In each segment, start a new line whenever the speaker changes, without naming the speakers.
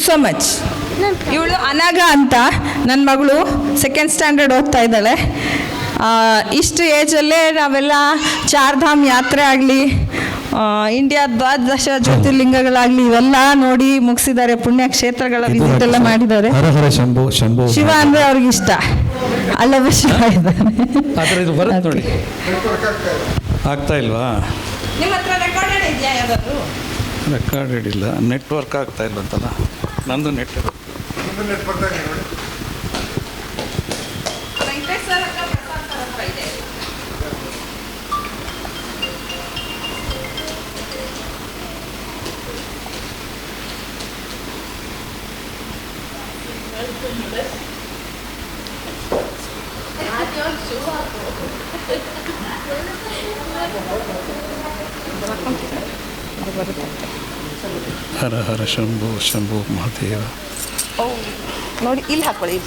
So much. ಇವಳು ಅನಾಗ ಅಂತ ನನ್ನ ಮಗಳು ಸೆಕೆಂಡ್ ಸ್ಟ್ಯಾಂಡರ್ಡ್ ಓದ್ತಾ ಇದ್ದಾಳೆ. ಇಷ್ಟು ಏಜಲ್ಲೇ ನಾವೆಲ್ಲ ಚಾರ್ಧಾಮ್ ಯಾತ್ರೆ ಆಗಲಿ, ಇಂಡಿಯಾ ದ್ವಾದಶ ಜ್ಯೋತಿರ್ಲಿಂಗಗಳಾಗಲಿ ಇವೆಲ್ಲ ನೋಡಿ ಮುಗಿಸಿದ್ದಾರೆ. ಪುಣ್ಯಕ್ಷೇತ್ರಗಳ ವಿಸಿಟ್ ಎಲ್ಲ ಮಾಡಿದ್ದಾರೆ.
ಹರ ಹರ ಶಂಭು ಶಂಭು
ಶಿವ ಅಂದರೆ ಅವ್ರಿಗೆ ಇಷ್ಟ. ಅಲ್ಲವ ಶಿವ ಇದ್ದಾನೆ.
ಆದರೆ ಇದು ಬರುತ್ತೆ ನೋಡಿ. ಆಗ್ತಾ ಇಲ್ವಾ?
ನಿಮ್ಮ ಹತ್ರ ರೆಕಾರ್ಡೆಡ್ ಇದೆಯಾ ಯಾವ್ದಾದ್ರು?
ರೆಕಾರ್ಡೆಡ್ ಇಲ್ಲ, ನೆಟ್ವರ್ಕ್ ಆಗ್ತಾ ಇಲ್ಲ ಅಂತಲ್ಲ. ನಂದು ನೆಟ್ ಹರ ಹರ ಶಂಭು ಶಂಭು ಮಹಾದೇವ.
ನೋಡಿ ಇಲ್ಲಿ ಹಾಕೊಳ್ಳಿ.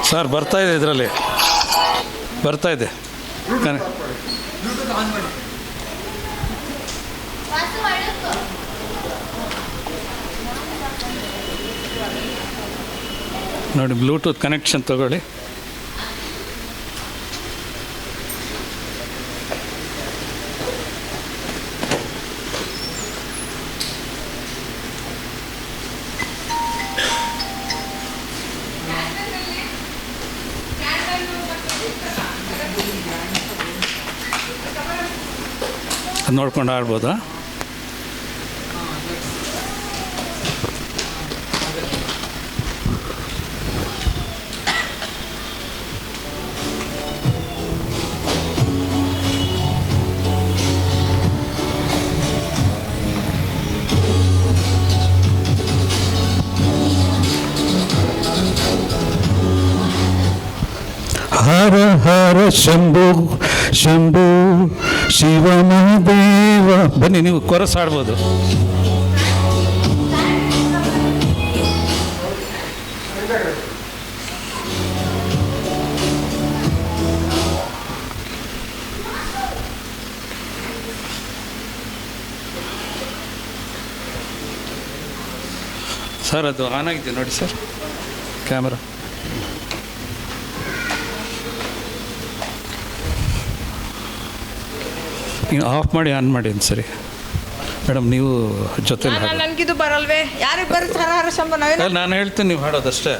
ಸರ್ ಬರ್ತಾ ಇದೆ, ಇದರಲ್ಲಿ ಬರ್ತಾ ಇದೆ. ನೋಡಿ, ಬ್ಲೂಟೂತ್ ಕನೆಕ್ಷನ್ ತಗೊಳ್ಳಿ. ನೋಡ್ಕೊಂಡು ಆಡ್ಬೋದಾ? ಹರ ಹರ ಶಂಭು ಶಂಭು ಶಿವಮಹಾದೇವ. ಬನ್ನಿ, ನೀವು ಕೊರಸ್ ಆಡ್ಬೋದು. ಸರ್ ಅದು ಆನ್ ಆಗಿದೆ ನೋಡಿ ಸರ್, ಕ್ಯಾಮ್ರಾ. ನೀವು ಆಫ್ ಮಾಡಿ ಆನ್ ಮಾಡಿ ಒಂದು ಸರಿ ಮೇಡಮ್. ನೀವು ಜೊತೆಲಿ
ನನಗಿದು ಬರಲ್ವೇ? ಯಾರಿಗೆ ಬರುತ್ತೆ ಹರ ಹರ ಶಂಭು?
ನಾನು ಹೇಳ್ತೀನಿ, ನೀವು ಹಾಡೋದಷ್ಟೇ.